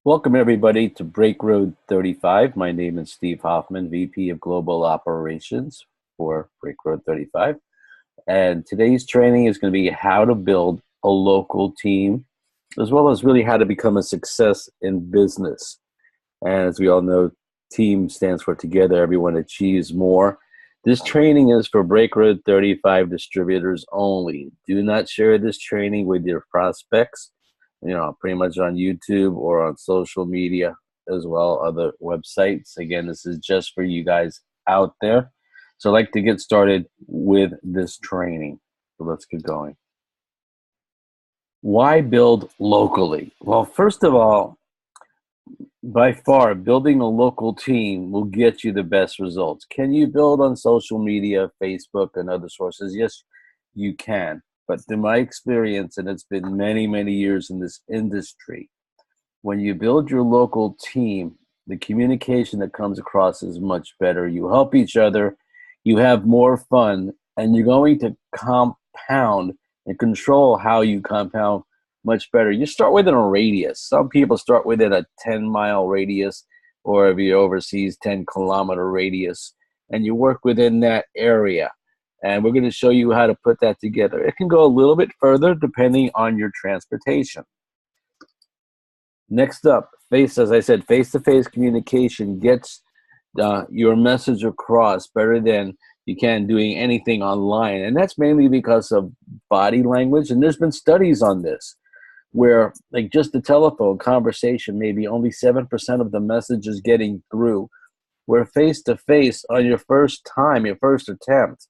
Welcome, everybody, to Break Road 35. My name is Steve Hoffman, VP of Global Operations for Break Road 35. And today's training is going to be how to build a local team, as well as really how to become a success in business. And as we all know, team stands for together, everyone achieves more. This training is for Break Road 35 distributors only. Do not share this training with your prospects, pretty much on YouTube or on social media as well, other websites. Again, this is just for you guys out there. So I'd like to get started with this training. So let's get going. Why build locally? Well, first of all, by far, building a local team will get you the best results. Can you build on social media, Facebook, and other sources? Yes, you can. But through my experience, and it's been many, many years in this industry, when you build your local team, the communication that comes across is much better. You help each other, you have more fun, and you're going to compound and control how you compound much better. You start within a radius. Some people start within a 10-mile radius, or if you're overseas, 10-kilometer radius, and you work within that area. And we're going to show you how to put that together. It can go a little bit further depending on your transportation. Next up, as I said, face-to-face communication gets your message across better than you can doing anything online. And that's mainly because of body language. And there's been studies on this, where like just the telephone conversation, maybe only 7% of the message is getting through, where face-to-face on your first time, your first attempt,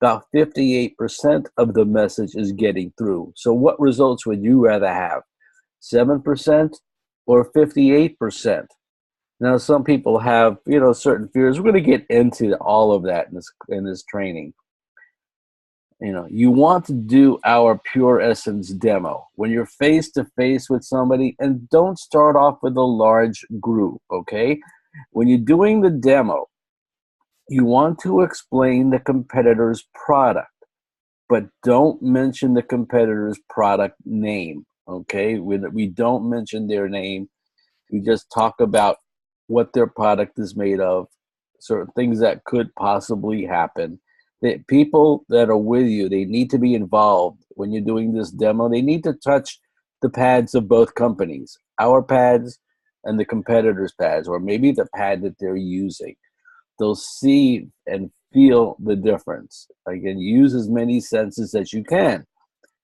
about 58% of the message is getting through. So what results would you rather have, 7% or 58%? Now, some people have, certain fears. We're going to get into all of that in this training. You want to do our Pure Essence demo when you're face to face with somebody, and don't start off with a large group, okay? When you're doing the demo, you want to explain the competitor's product, but don't mention the competitor's product name, okay? We don't mention their name. We just talk about what their product is made of, certain things that could possibly happen. The people that are with you, they need to be involved when you're doing this demo. They need to touch the pads of both companies, our pads and the competitor's pads, or maybe the pad that they're using. They'll see and feel the difference. Again, use as many senses as you can.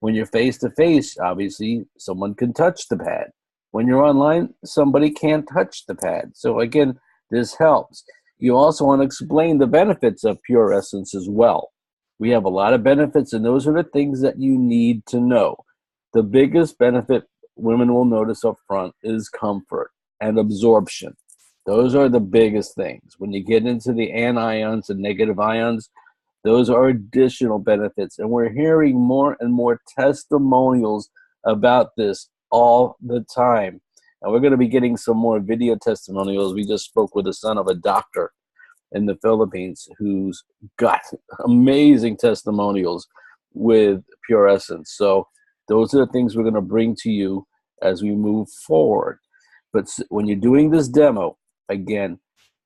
When you're face to face, obviously, someone can touch the pad. When you're online, somebody can't touch the pad. So again, this helps. You also want to explain the benefits of Pure Essence as well. We have a lot of benefits, and those are the things that you need to know. The biggest benefit women will notice up front is comfort and absorption. Those are the biggest things. When you get into the anions and negative ions, those are additional benefits. And we're hearing more and more testimonials about this all the time. And we're going to be getting some more video testimonials. We just spoke with the son of a doctor in the Philippines who's got amazing testimonials with Pure Essence. So those are the things we're going to bring to you as we move forward. But when you're doing this demo, again,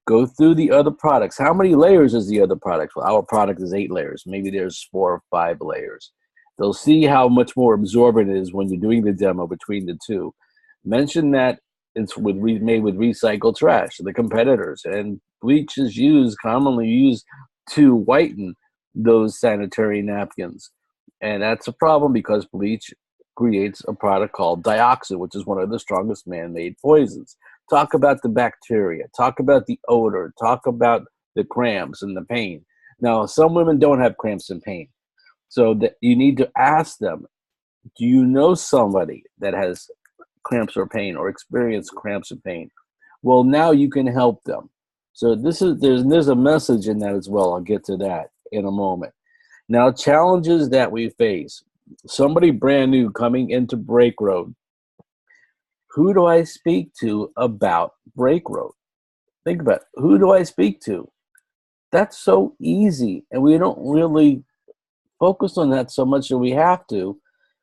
go through the other products. How many layers is the other product? Well, our product is 8 layers. Maybe there's 4 or 5 layers. They'll see how much more absorbent it is when you're doing the demo between the two. Mention that it's made with recycled trash, the competitors. And bleach is commonly used to whiten those sanitary napkins. And that's a problem because bleach creates a product called dioxin, which is one of the strongest man-made poisons. Talk about the bacteria. Talk about the odor. Talk about the cramps and the pain. Now, some women don't have cramps and pain. So that you need to ask them, do you know somebody that has cramps or pain or experienced cramps and pain? Well, now you can help them. So there's a message in that as well. I'll get to that in a moment. Now, challenges that we face. Somebody brand new coming into Break Road. Who do I speak to about Break Road? Think about it. Who do I speak to? That's so easy, and we don't really focus on that so much that we have to.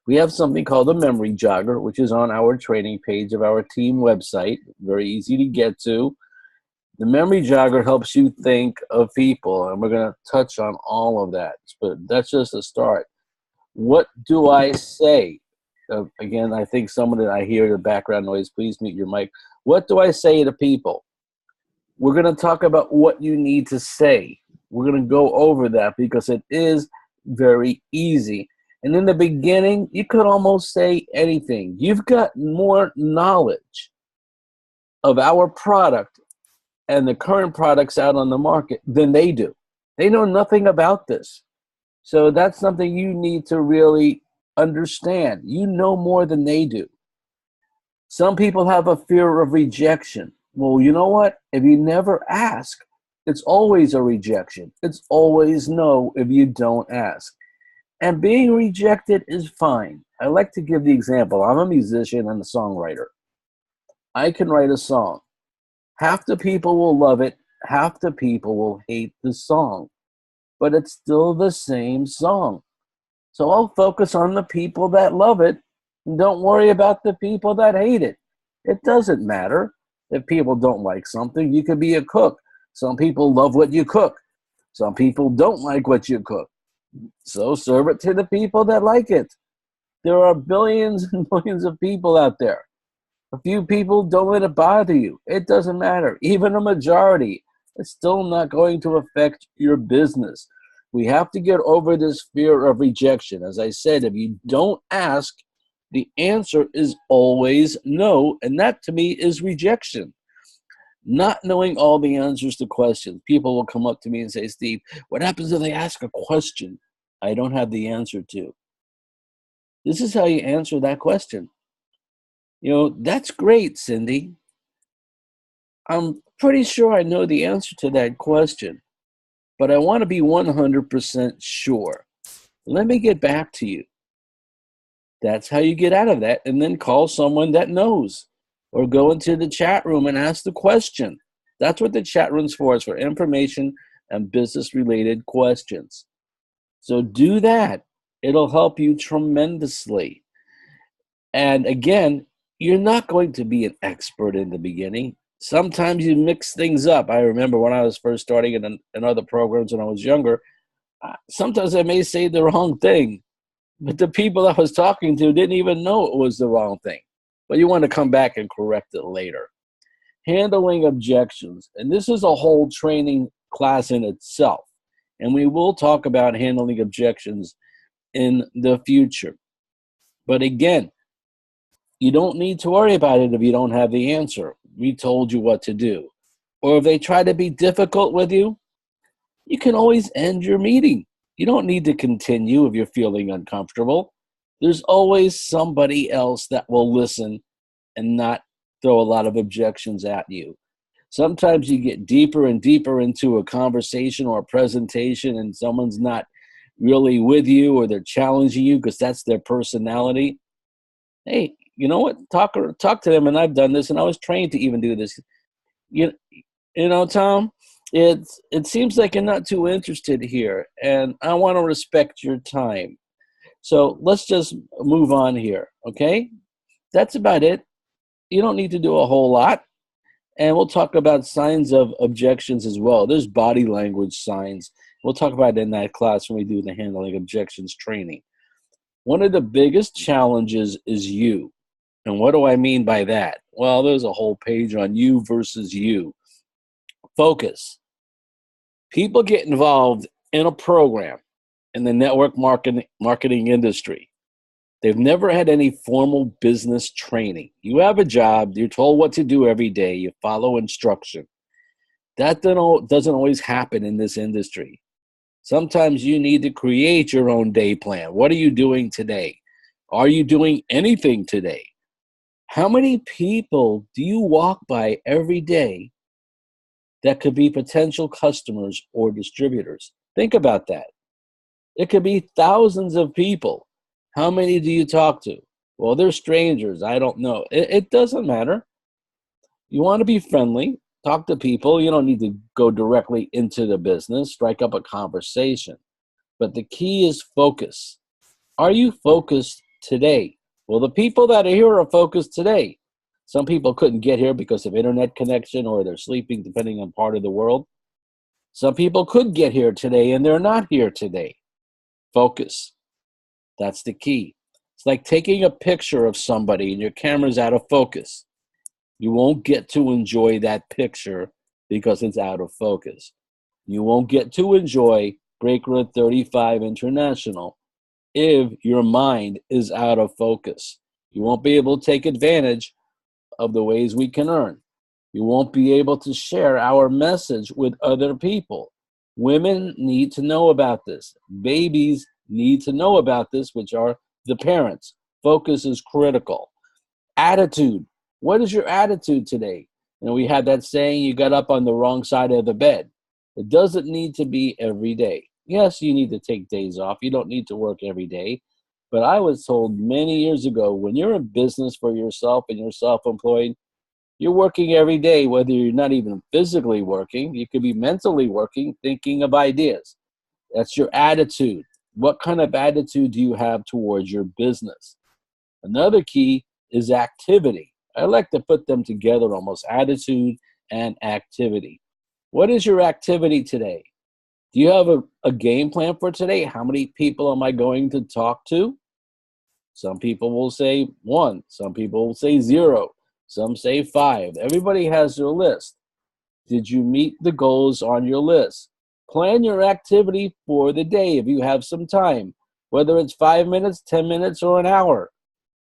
We have something called the memory jogger, which is on our training page of our team website. Very easy to get to. The memory jogger helps you think of people, and we're going to touch on all of that. But that's just a start. What do I say? Again, I think someone that I hear the background noise, please mute your mic. What do I say to people? We're going to talk about what you need to say. We're going to go over that because it is very easy. And in the beginning, you could almost say anything. You've got more knowledge of our product and the current products out on the market than they do. They know nothing about this. So that's something you need to really understand. You know more than they do. Some people have a fear of rejection. Well, you know what? If you never ask, it's always a rejection. It's always no if you don't ask. And being rejected is fine. I like to give the example. I'm a musician and a songwriter. I can write a song. Half the people will love it. Half the people will hate the song. But it's still the same song. So I'll focus on the people that love it and don't worry about the people that hate it. It doesn't matter if people don't like something. You could be a cook. Some people love what you cook. Some people don't like what you cook. So serve it to the people that like it. There are billions and billions of people out there. A few people, don't let it bother you. It doesn't matter. Even a majority, it's still not going to affect your business. We have to get over this fear of rejection. As I said, if you don't ask, the answer is always no. And that to me is rejection. Not knowing all the answers to questions. People will come up to me and say, Steve, what happens if they ask a question I don't have the answer to? This is how you answer that question. You know, that's great, Cindy. I'm pretty sure I know the answer to that question, but I want to be 100% sure. Let me get back to you. That's how you get out of that, and then call someone that knows, or go into the chat room and ask the question. That's what the chat room's for, is for information and business-related questions. So do that. It'll help you tremendously. And again, you're not going to be an expert in the beginning. Sometimes you mix things up. I remember when I was first starting in other programs when I was younger, sometimes I may say the wrong thing, but the people I was talking to didn't even know it was the wrong thing. But you want to come back and correct it later. Handling objections. And this is a whole training class in itself. And we will talk about handling objections in the future. But again, you don't need to worry about it if you don't have the answer. We told you what to do. Or if they try to be difficult with you, you can always end your meeting. You don't need to continue if you're feeling uncomfortable. There's always somebody else that will listen and not throw a lot of objections at you. Sometimes you get deeper and deeper into a conversation or a presentation and someone's not really with you, or they're challenging you because that's their personality. Hey, you know what? Talk to them, and I've done this, and I was trained to even do this. You know, Tom, it seems like you're not too interested here, and I want to respect your time. So let's just move on here, okay? That's about it. You don't need to do a whole lot. And we'll talk about signs of objections as well. There's body language signs. We'll talk about it in that class when we do the handling objections training. One of the biggest challenges is you. And what do I mean by that? Well, there's a whole page on you versus you. Focus. People get involved in a program in the network marketing industry. They've never had any formal business training. You have a job. You're told what to do every day. You follow instruction. That doesn't always happen in this industry. Sometimes you need to create your own day plan. What are you doing today? Are you doing anything today? How many people do you walk by every day that could be potential customers or distributors? Think about that. It could be thousands of people. How many do you talk to? Well, they're strangers. I don't know. It doesn't matter. You want to be friendly. Talk to people. You don't need to go directly into the business. Strike up a conversation. But the key is focus. Are you focused today. Well, the people that are here are focused today. Some people couldn't get here because of internet connection or they're sleeping, depending on part of the world. Some people could get here today and they're not here today. Focus. That's the key. It's like taking a picture of somebody and your camera's out of focus. You won't get to enjoy that picture because it's out of focus. You won't get to enjoy Breaker 35 International if your mind is out of focus. You won't be able to take advantage of the ways we can earn. You won't be able to share our message with other people. Women need to know about this. Babies need to know about this, which are the parents. Focus is critical. Attitude. What is your attitude today? You know, we had that saying, you got up on the wrong side of the bed. It doesn't need to be every day. Yes, you need to take days off. You don't need to work every day. But I was told many years ago, when you're in business for yourself and you're self-employed, you're working every day, whether you're not even physically working. You could be mentally working, thinking of ideas. That's your attitude. What kind of attitude do you have towards your business? Another key is activity. I like to put them together almost, attitude and activity. What is your activity today? Do you have a game plan for today? How many people am I going to talk to? Some people will say 1. Some people will say 0. Some say 5. Everybody has their list. Did you meet the goals on your list? Plan your activity for the day if you have some time, whether it's 5 minutes, 10 minutes, or an hour,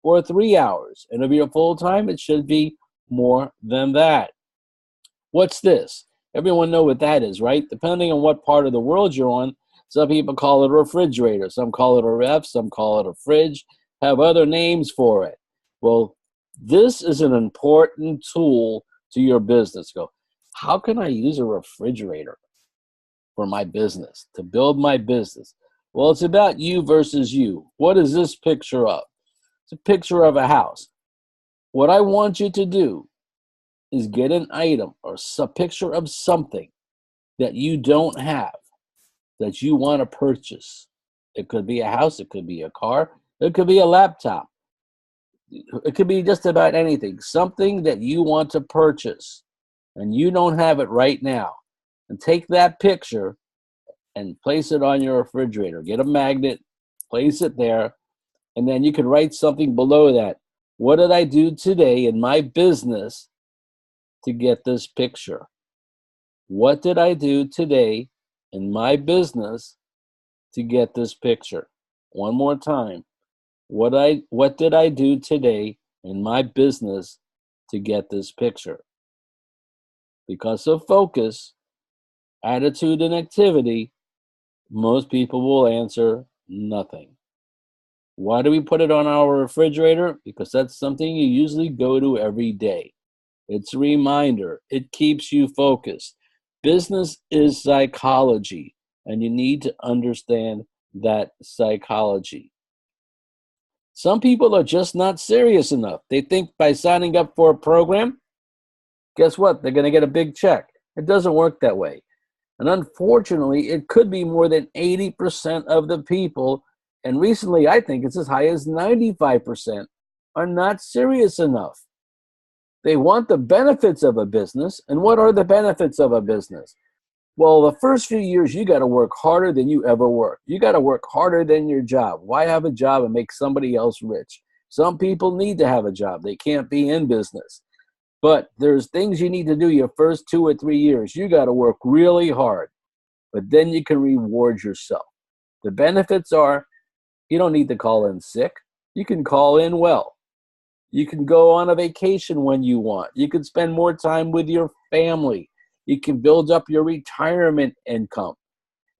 or 3 hours. And if you're full-time, it should be more than that. What's this? Everyone know what that is, right? Depending on what part of the world you're on, some people call it a refrigerator, some call it a ref, some call it a fridge, have other names for it. Well, this is an important tool to your business. Go, how can I use a refrigerator for my business, to build my business? Well, it's about you versus you. What is this picture of? It's a picture of a house. What I want you to do is get an item or a picture of something that you don't have, that you want to purchase. It could be a house, it could be a car, it could be a laptop. It could be just about anything, something that you want to purchase and you don't have it right now. And take that picture and place it on your refrigerator. Get a magnet, place it there, and then you can write something below that. What did I do today in my business to get this picture? What did I do today in my business to get this picture? One more time. What did I do today in my business to get this picture? Because of focus, attitude, and activity, most people will answer nothing. Why do we put it on our refrigerator? Because that's something you usually go to every day. It's a reminder. It keeps you focused. Business is psychology, and you need to understand that psychology. Some people are just not serious enough. They think by signing up for a program, guess what? They're going to get a big check. It doesn't work that way. And unfortunately, it could be more than 80% of the people, and recently I think it's as high as 95%, are not serious enough. They want the benefits of a business. And what are the benefits of a business? Well, the first few years, you got to work harder than you ever worked. You got to work harder than your job. Why have a job and make somebody else rich? Some people need to have a job. They can't be in business. But there's things you need to do your first 2 or 3 years. You got to work really hard. But then you can reward yourself. The benefits are you don't need to call in sick. You can call in well. You can go on a vacation when you want. You can spend more time with your family. You can build up your retirement income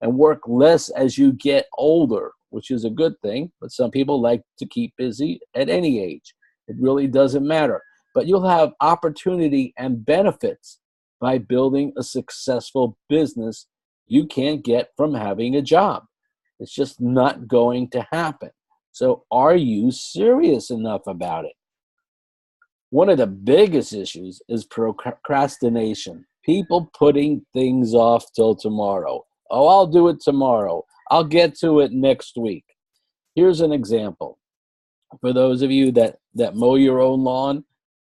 and work less as you get older, which is a good thing. But some people like to keep busy at any age. It really doesn't matter. But you'll have opportunity and benefits by building a successful business you can't get from having a job. It's just not going to happen. So are you serious enough about it? One of the biggest issues is procrastination. People putting things off till tomorrow. Oh, I'll do it tomorrow. I'll get to it next week. Here's an example. For those of you that mow your own lawn,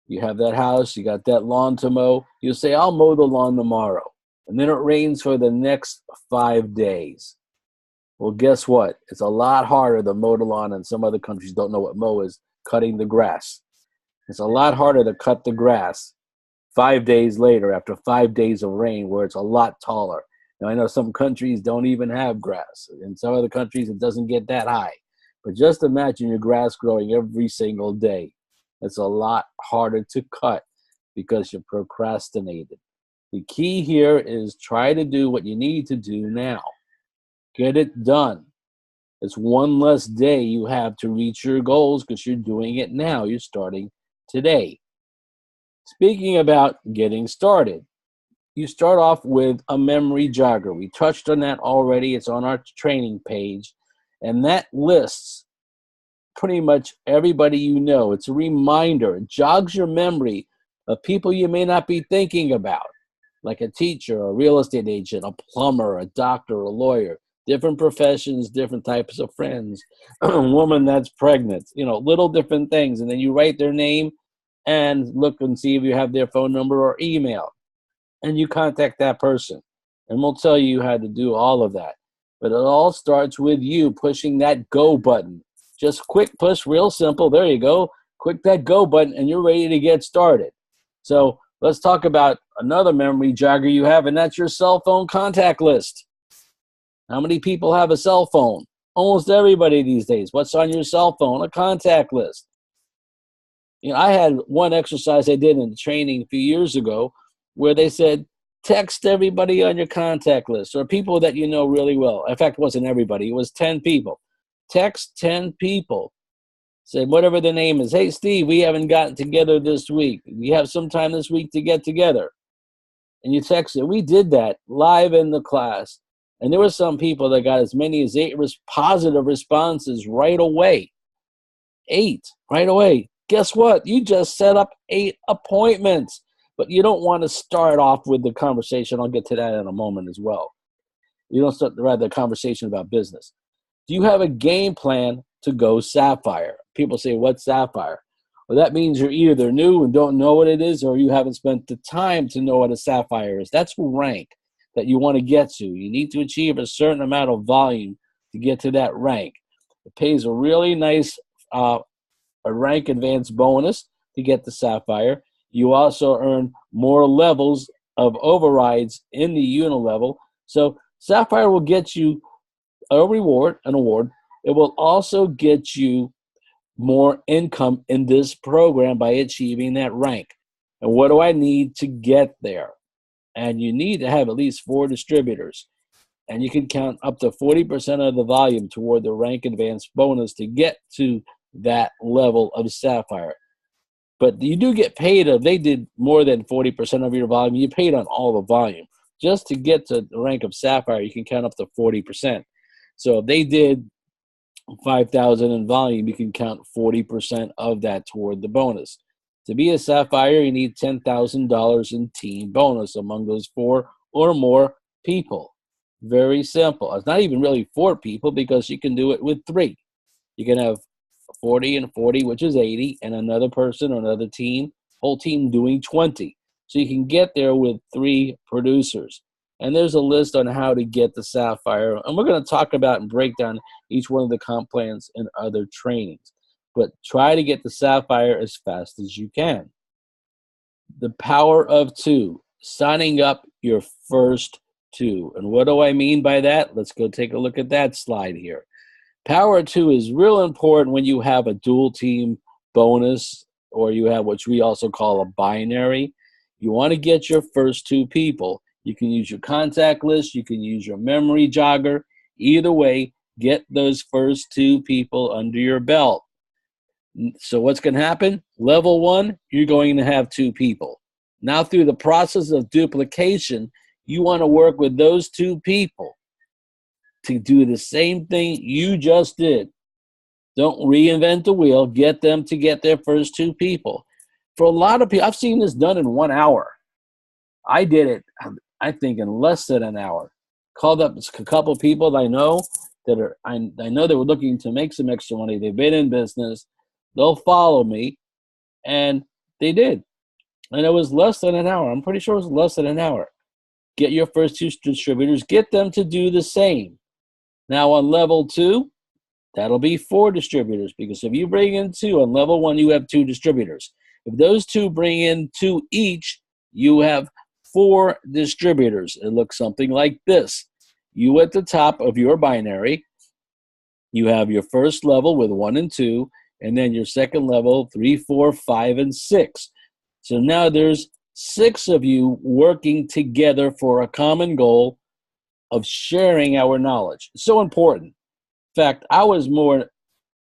you have that house, you got that lawn to mow, you say, I'll mow the lawn tomorrow. And then it rains for the next 5 days. Well, guess what? It's a lot harder to mow the lawn, and some other countries don't know what mow is, cutting the grass. It's a lot harder to cut the grass 5 days later after 5 days of rain where it's a lot taller. Now, I know some countries don't even have grass. In some other countries, it doesn't get that high. But just imagine your grass growing every single day. It's a lot harder to cut because you procrastinated. The key here is try to do what you need to do now. Get it done. It's one less day you have to reach your goals because you're doing it now. You're starting today. Speaking about getting started, you start off with a memory jogger. We touched on that already. It's on our training page. And that lists pretty much everybody you know. It's a reminder. It jogs your memory of people you may not be thinking about, like a teacher, a real estate agent, a plumber, a doctor, a lawyer, different professions, different types of friends, a woman that's pregnant, little different things. And then you write their name and look and see if you have their phone number or email. And you contact that person. And we'll tell you how to do all of that. But it all starts with you pushing that go button. Just quick push, real simple. There you go. Click that go button and you're ready to get started. So let's talk about another memory jogger you have, and that's your cell phone contact list. How many people have a cell phone? Almost everybody these days. What's on your cell phone? A contact list. I had one exercise I did in training a few years ago where they said, text everybody on your contact list or people that you know really well. In fact, it wasn't everybody. It was 10 people. Text 10 people. Say whatever the name is. Hey, Steve, we haven't gotten together this week. We have some time this week to get together. And you text it. We did that live in the class. And there were some people that got as many as 8 positive responses right away. 8 right away. Guess what? You just set up 8 appointments. But you don't want to start off with the conversation. I'll get to that in a moment as well. You don't start the conversation about business. Do you have a game plan to go Sapphire? People say, what's Sapphire? Well, that means you're either new and don't know what it is, or you haven't spent the time to know what a Sapphire is. That's rank that you want to get to. You need to achieve a certain amount of volume to get to that rank. It pays a really nice a rank advanced bonus to get the Sapphire. You also earn more levels of overrides in the unilevel. So Sapphire will get you an award. It will also get you more income in this program by achieving that rank. And what do I need to get there? And you need to have at least 4 distributors. And you can count up to 40% of the volume toward the rank advanced bonus to get to that level of Sapphire. But you do get paid if they did more than 40% of your volume. You paid on all the volume. Just to get to the rank of Sapphire, you can count up to 40%. So if they did 5,000 in volume, you can count 40% of that toward the bonus. To be a Sapphire, you need $10,000 in team bonus among those 4 or more people. Very simple. It's not even really 4 people because you can do it with 3. You can have 40 and 40, which is 80, and another person or another team, whole team doing 20. So you can get there with 3 producers. And there's a list on how to get the Sapphire. And we're going to talk about and break down each one of the comp plans in other trainings. But try to get the Sapphire as fast as you can. The power of 2, signing up your first 2. And what do I mean by that? Let's go take a look at that slide here. Power 2 is real important when you have a dual team bonus, or you have what we also call a binary. You want to get your first 2 people. You can use your contact list. You can use your memory jogger. Either way, get those first 2 people under your belt. So what's going to happen? Level 1, you're going to have 2 people. Now through the process of duplication, you want to work with those 2 people to do the same thing you just did. Don't reinvent the wheel. Get them to get their first 2 people. For a lot of people, I've seen this done in 1 hour. I did it, I think, in less than an hour. Called up a couple of people that I know that I know they were looking to make some extra money. They've been in business. they'll follow me. And they did. And it was less than an hour. I'm pretty sure it was less than an hour. Get your first two distributors, get them to do the same. Now on level 2, that'll be 4 distributors, because if you bring in 2 on level 1, you have 2 distributors. If those 2 bring in 2 each, you have 4 distributors. It looks something like this. You at the top of your binary, you have your first level with 1 and 2, and then your second level, 3, 4, 5, and 6. So now there's 6 of you working together for a common goal of sharing our knowledge. It's so important. In fact, I was more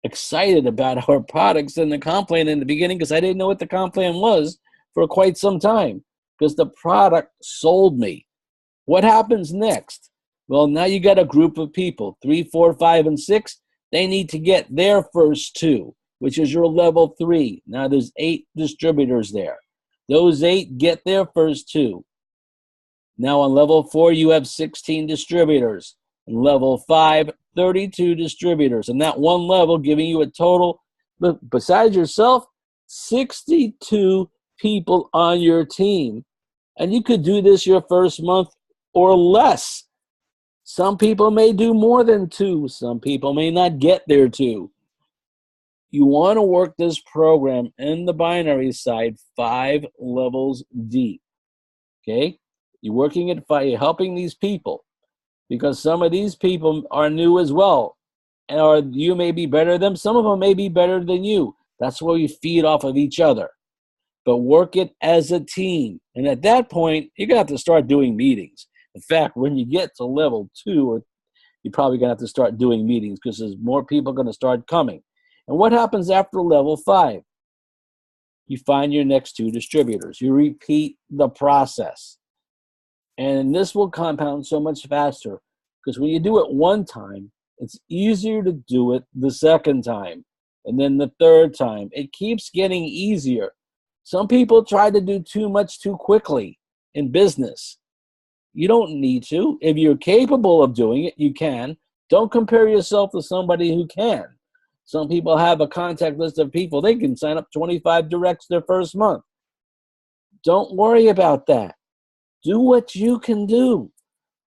excited about our products than the comp plan in the beginning, because I didn't know what the comp plan was for quite some time, because the product sold me. What happens next? Well, now you got a group of people, 3, 4, 5, and 6. They need to get their first 2, which is your level 3. Now there's 8 distributors there. Those 8 get their first 2. Now on level 4, you have 16 distributors. And level 5, 32 distributors. And that one level giving you a total, besides yourself, 62 people on your team. And you could do this your first month or less. Some people may do more than 2. Some people may not get their 2. You want to work this program in the binary side 5 levels deep. Okay? You're working at 5, you're helping these people, because some of these people are new as well. Or you may be better than them. Some of them may be better than you. That's where you feed off of each other. But work it as a team. And at that point, you're going to have to start doing meetings. In fact, when you get to level 2, you're probably going to have to start doing meetings, because there's more people going to start coming. And what happens after level 5? You find your next 2 distributors. You repeat the process. And this will compound so much faster, because when you do it one time, it's easier to do it the second time, and then the third time. It keeps getting easier. Some people try to do too much too quickly in business. You don't need to. If you're capable of doing it, you can. Don't compare yourself to somebody who can. Some people have a contact list of people. They can sign up 25 directs their first month. Don't worry about that. Do what you can do.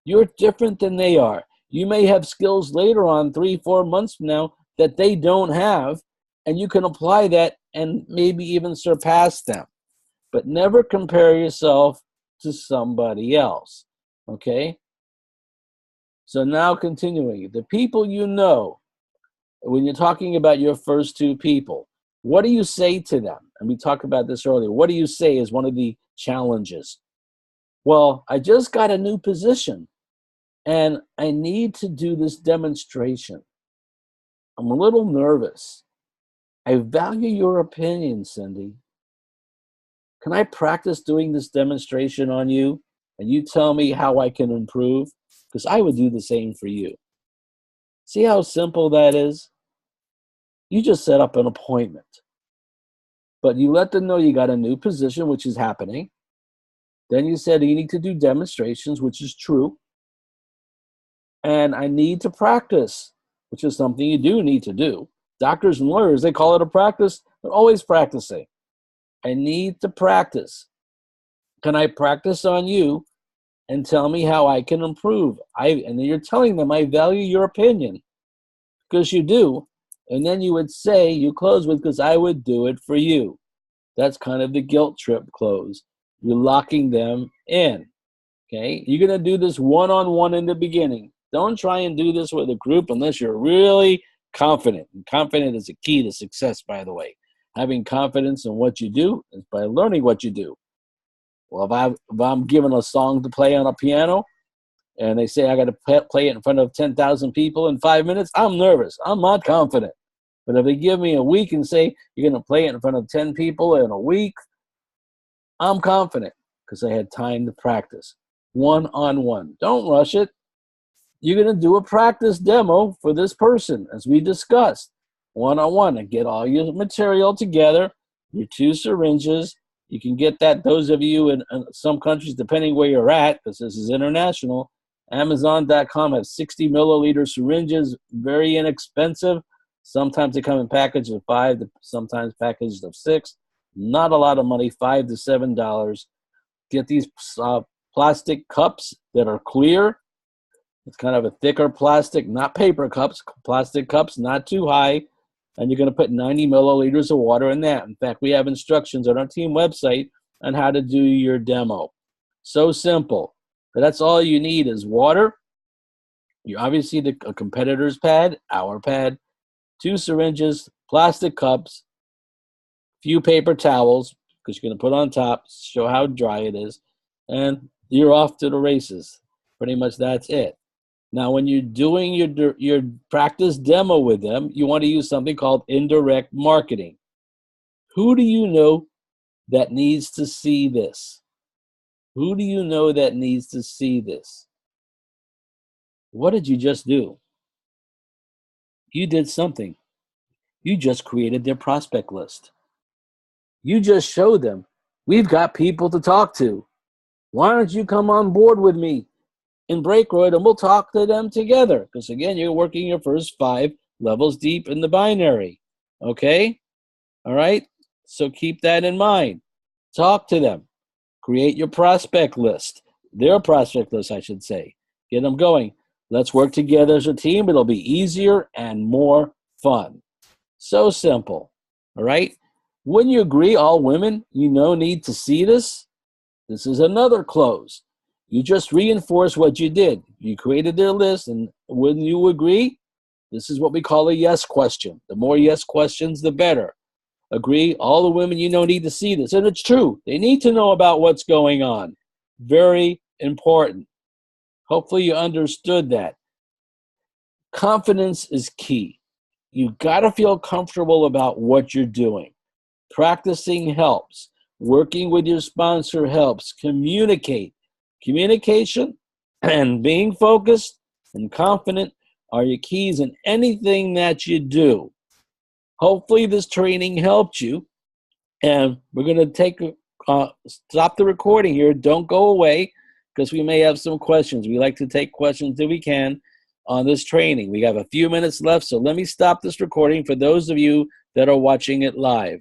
You're different than they are. You may have skills later on, 3, 4 months from now, that they don't have, and you can apply that and maybe even surpass them. But never compare yourself to somebody else. Okay? So now continuing. The people you know, when you're talking about your first 2 people, what do you say to them? And we talked about this earlier. What do you say is one of the challenges? Well, I just got a new position, and I need to do this demonstration. I'm a little nervous. I value your opinion, Cindy. Can I practice doing this demonstration on you, and you tell me how I can improve? Because I would do the same for you. See how simple that is? You just set up an appointment. But you let them know you got a new position, which is happening. Then you said you need to do demonstrations, which is true. And I need to practice, which is something you do need to do. Doctors and lawyers, they call it a practice. They're always practicing. I need to practice. Can I practice on you and tell me how I can improve? And then you're telling them I value your opinion, because you do. And then you would say, you close with, because I would do it for you. That's kind of the guilt trip close. You're locking them in. Okay? You're going to do this one-on-one in the beginning. Don't try and do this with a group unless you're really confident. And confident is a key to success, by the way. Having confidence in what you do is by learning what you do. Well, if I'm given a song to play on a piano, and they say I got to play it in front of 10,000 people in 5 minutes, I'm nervous. I'm not confident. But if they give me a week and say you're going to play it in front of 10 people in a week, I'm confident, because I had time to practice. One-on-one. Don't rush it. You're going to do a practice demo for this person, as we discussed. One-on-one, and get all your material together, your 2 syringes. You can get that, those of you in some countries, depending where you're at, because this is international, Amazon.com has 60 milliliter syringes, very inexpensive. Sometimes they come in packages of 5, sometimes packages of 6. Not a lot of money, $5 to $7. Get these plastic cups that are clear. It's kind of a thicker plastic, not paper cups, plastic cups, not too high. And you're going to put 90 milliliters of water in that. In fact, we have instructions on our team website on how to do your demo. So simple. But that's all you need is water. You obviously need a competitor's pad, our pad, 2 syringes, plastic cups, few paper towels, because you're going to put on top, show how dry it is, and you're off to the races. Pretty much that's it. Now, when you're doing your practice demo with them, you want to use something called indirect marketing. Who do you know that needs to see this? Who do you know that needs to see this? What did you just do? You did something. You just created their prospect list. You just showed them, we've got people to talk to. Why don't you come on board with me in Breakroyd and we'll talk to them together? Because again, you're working your first 5 levels deep in the binary. Okay? All right? So keep that in mind. Talk to them. Create your prospect list. Their prospect list, I should say. Get them going. Let's work together as a team. It'll be easier and more fun. So simple. All right? Wouldn't you agree all women you know need to see this? This is another close. You just reinforce what you did. You created their list, and wouldn't you agree? This is what we call a yes question. The more yes questions, the better. Agree? All the women you know need to see this. And it's true. They need to know about what's going on. Very important. Hopefully you understood that. Confidence is key. You got to feel comfortable about what you're doing. Practicing helps. Working with your sponsor helps. Communicate. Communication and being focused and confident are your keys in anything that you do. Hopefully this training helped you. And we're going to stop the recording here. Don't go away because we may have some questions. We like to take questions if we can on this training. We have a few minutes left, so let me stop this recording for those of you that are watching it live.